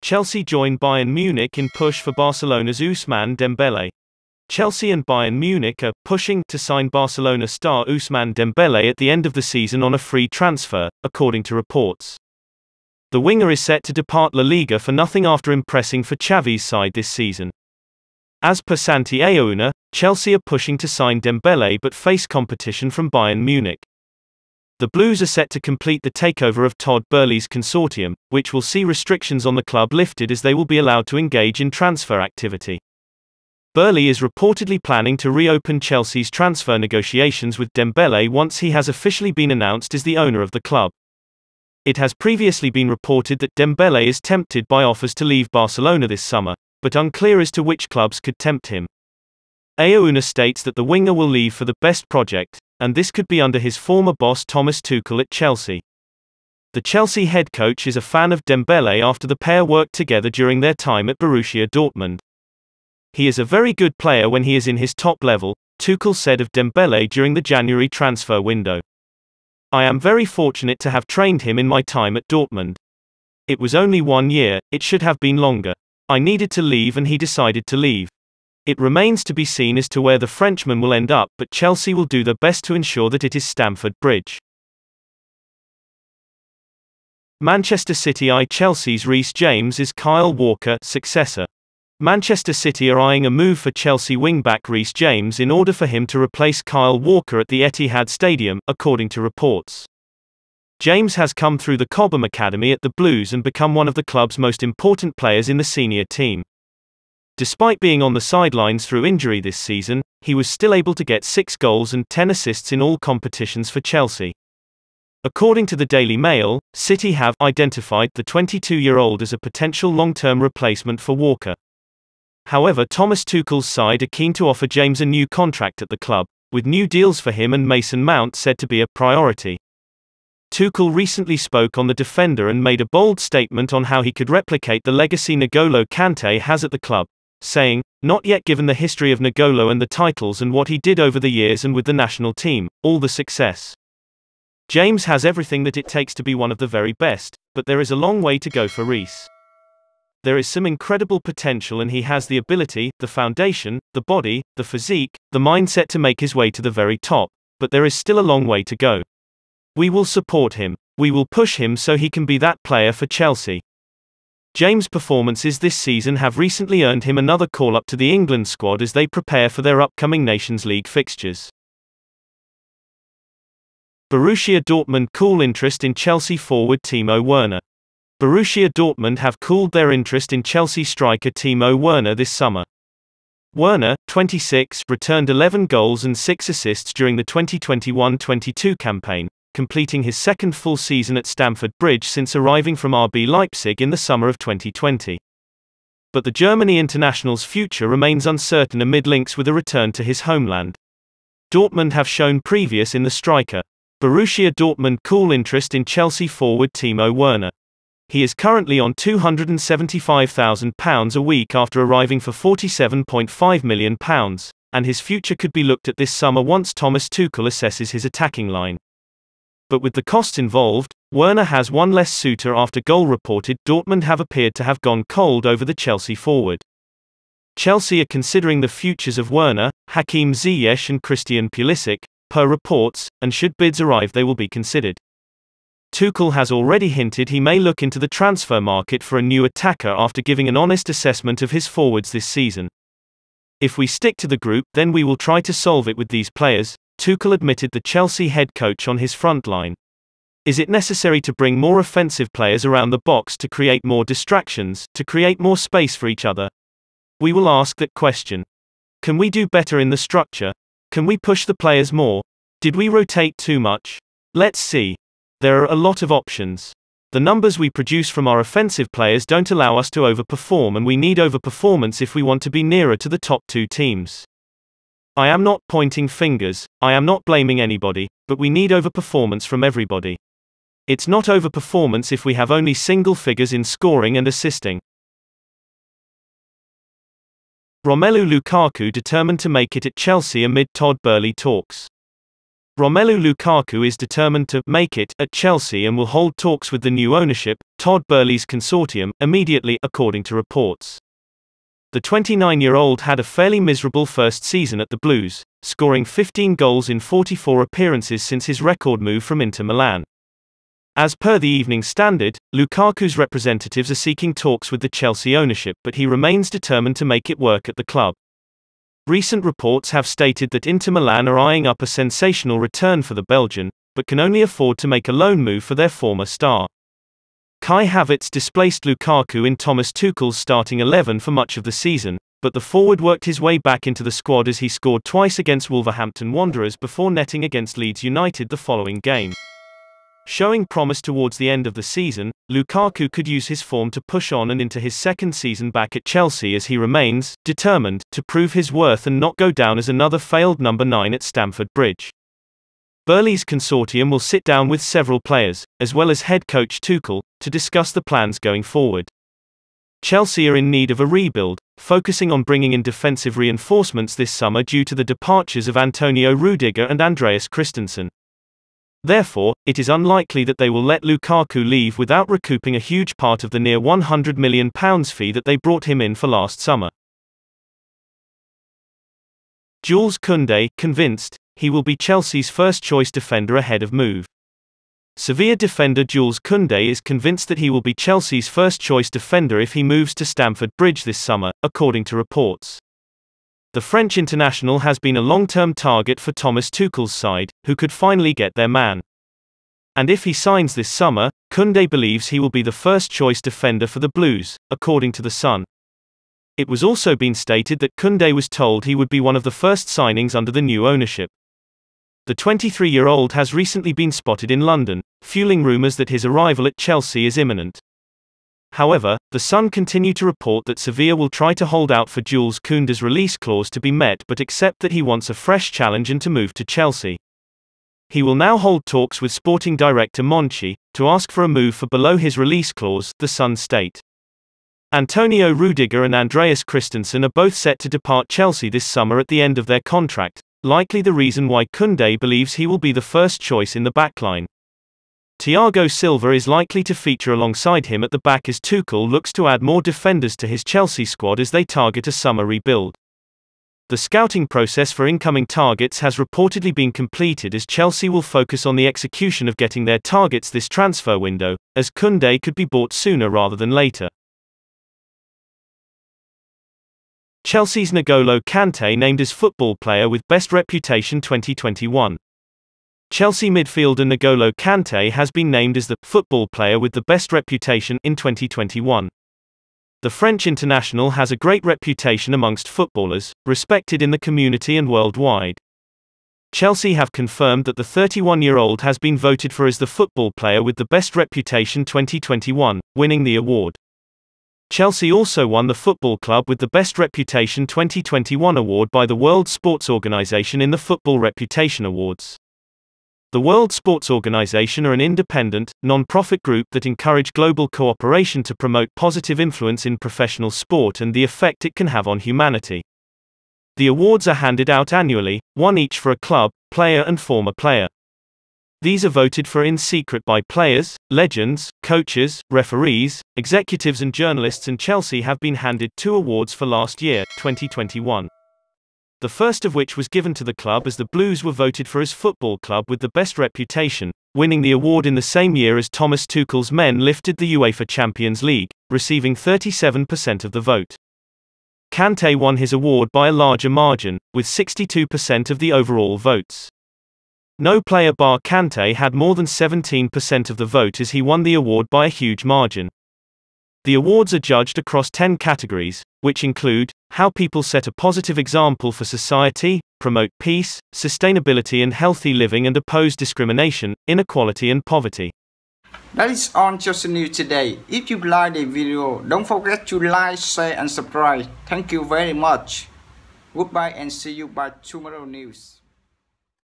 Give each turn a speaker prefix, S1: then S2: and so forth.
S1: Chelsea join Bayern Munich in push for Barcelona's Ousmane Dembele. Chelsea and Bayern Munich are pushing to sign Barcelona star Ousmane Dembele at the end of the season on a free transfer, according to reports. The winger is set to depart La Liga for nothing after impressing for Xavi's side this season. As per Santi Aouna, Chelsea are pushing to sign Dembele but face competition from Bayern Munich. The Blues are set to complete the takeover of Todd Boehly's consortium, which will see restrictions on the club lifted as they will be allowed to engage in transfer activity. Boehly is reportedly planning to reopen Chelsea's transfer negotiations with Dembele once he has officially been announced as the owner of the club. It has previously been reported that Dembele is tempted by offers to leave Barcelona this summer, but unclear as to which clubs could tempt him. Aouna states that the winger will leave for the best project, and this could be under his former boss Thomas Tuchel at Chelsea. The Chelsea head coach is a fan of Dembele after the pair worked together during their time at Borussia Dortmund. He is a very good player when he is in his top level, Tuchel said of Dembele during the January transfer window. I am very fortunate to have trained him in my time at Dortmund. It was only 1 year, it should have been longer. I needed to leave and he decided to leave. It remains to be seen as to where the Frenchman will end up, but Chelsea will do their best to ensure that it is Stamford Bridge. Manchester City eye Chelsea's Reece James is Kyle Walker successor. Manchester City are eyeing a move for Chelsea wing-back Reece James in order for him to replace Kyle Walker at the Etihad Stadium, according to reports. James has come through the Cobham Academy at the Blues and become one of the club's most important players in the senior team. Despite being on the sidelines through injury this season, he was still able to get 6 goals and 10 assists in all competitions for Chelsea. According to the Daily Mail, City have identified the 22-year-old as a potential long-term replacement for Walker. However, Thomas Tuchel's side are keen to offer James a new contract at the club, with new deals for him and Mason Mount said to be a priority. Tuchel recently spoke on the defender and made a bold statement on how he could replicate the legacy N'Golo Kante has at the club, saying, "Not yet given the history of N'Golo and the titles and what he did over the years and with the national team, all the success. James has everything that it takes to be one of the very best, but there is a long way to go for Reece. There is some incredible potential and he has the ability, the foundation, the body, the physique, the mindset to make his way to the very top, but there is still a long way to go. We will support him. We will push him so he can be that player for Chelsea." James' performances this season have recently earned him another call-up to the England squad as they prepare for their upcoming Nations League fixtures. Borussia Dortmund cool interest in Chelsea forward Timo Werner. Borussia Dortmund have cooled their interest in Chelsea striker Timo Werner this summer. Werner, 26, returned 11 goals and 6 assists during the 2021-22 campaign, completing his second full season at Stamford Bridge since arriving from RB Leipzig in the summer of 2020. But the Germany international's future remains uncertain amid links with a return to his homeland. Dortmund have shown previous in the striker. Borussia Dortmund cool interest in Chelsea forward Timo Werner. He is currently on £275,000 a week after arriving for £47.5 million, and his future could be looked at this summer once Thomas Tuchel assesses his attacking line. But with the costs involved, Werner has one less suitor after goal reported Dortmund have appeared to have gone cold over the Chelsea forward. Chelsea are considering the futures of Werner, Hakim Ziyech and Christian Pulisic, per reports, and should bids arrive they will be considered. Tuchel has already hinted he may look into the transfer market for a new attacker after giving an honest assessment of his forwards this season. "If we stick to the group, then we will try to solve it with these players," Tuchel admitted the Chelsea head coach on his front line. "Is it necessary to bring more offensive players around the box to create more distractions, to create more space for each other? We will ask that question. Can we do better in the structure? Can we push the players more? Did we rotate too much? Let's see. There are a lot of options. The numbers we produce from our offensive players don't allow us to overperform, and we need overperformance if we want to be nearer to the top 2 teams. I am not pointing fingers, I am not blaming anybody, but we need overperformance from everybody. It's not overperformance if we have only single figures in scoring and assisting." Romelu Lukaku determined to make it at Chelsea amid Todd Boehly talks. Romelu Lukaku is determined to make it at Chelsea and will hold talks with the new ownership, Todd Boehly's consortium, immediately, according to reports. The 29-year-old had a fairly miserable first season at the Blues, scoring 15 goals in 44 appearances since his record move from Inter Milan. As per the Evening Standard, Lukaku's representatives are seeking talks with the Chelsea ownership, but he remains determined to make it work at the club. Recent reports have stated that Inter Milan are eyeing up a sensational return for the Belgian, but can only afford to make a loan move for their former star. Kai Havertz displaced Lukaku in Thomas Tuchel's starting 11 for much of the season, but the forward worked his way back into the squad as he scored twice against Wolverhampton Wanderers before netting against Leeds United the following game. Showing promise towards the end of the season, Lukaku could use his form to push on and into his second season back at Chelsea as he remains determined to prove his worth and not go down as another failed number 9 at Stamford Bridge. Boehly's consortium will sit down with several players, as well as head coach Tuchel, to discuss the plans going forward. Chelsea are in need of a rebuild, focusing on bringing in defensive reinforcements this summer due to the departures of Antonio Rudiger and Andreas Christensen. Therefore, it is unlikely that they will let Lukaku leave without recouping a huge part of the near £100 million fee that they brought him in for last summer. Jules Kean, convinced he will be Chelsea's first-choice defender ahead of move. Sevilla defender Jules Kean is convinced that he will be Chelsea's first-choice defender if he moves to Stamford Bridge this summer, according to reports. The French international has been a long-term target for Thomas Tuchel's side, who could finally get their man. And if he signs this summer, Kean believes he will be the first-choice defender for the Blues, according to The Sun. It was also been stated that Kean was told he would be one of the first signings under the new ownership. The 23-year-old has recently been spotted in London, fueling rumours that his arrival at Chelsea is imminent. However, The Sun continue to report that Sevilla will try to hold out for Jules Kounde's release clause to be met but accept that he wants a fresh challenge and to move to Chelsea. He will now hold talks with sporting director Monchi to ask for a move for below his release clause, The Sun state. Antonio Rudiger and Andreas Christensen are both set to depart Chelsea this summer at the end of their contract, likely the reason why Kounde believes he will be the first choice in the backline. Thiago Silva is likely to feature alongside him at the back as Tuchel looks to add more defenders to his Chelsea squad as they target a summer rebuild. The scouting process for incoming targets has reportedly been completed as Chelsea will focus on the execution of getting their targets this transfer window, as Kounde could be bought sooner rather than later. Chelsea's N'Golo Kante named as Football Player with Best Reputation 2021. Chelsea midfielder N'Golo Kante has been named as the Football Player with the Best Reputation in 2021. The French international has a great reputation amongst footballers, respected in the community and worldwide. Chelsea have confirmed that the 31-year-old has been voted for as the Football Player with the Best Reputation 2021, winning the award. Chelsea also won the Football Club with the Best Reputation 2021 award by the World Sports Organization in the Football Reputation Awards. The World Sports Organization are an independent, non-profit group that encourage global cooperation to promote positive influence in professional sport and the effect it can have on humanity. The awards are handed out annually, one each for a club, player and former player. These are voted for in secret by players, legends, coaches, referees, executives and journalists, and Chelsea have been handed 2 awards for last year, 2021. The first of which was given to the club as the Blues were voted for as Football Club with the Best Reputation, winning the award in the same year as Thomas Tuchel's men lifted the UEFA Champions League, receiving 37% of the vote. Kante won his award by a larger margin, with 62% of the overall votes. No player bar Kante had more than 17% of the vote as he won the award by a huge margin. The awards are judged across 10 categories, which include how people set a positive example for society, promote peace, sustainability and healthy living, and oppose discrimination, inequality and poverty.
S2: That is on Chelsea News today. If you like the video, don't forget to like, share and subscribe. Thank you very much. Goodbye and see you by tomorrow news.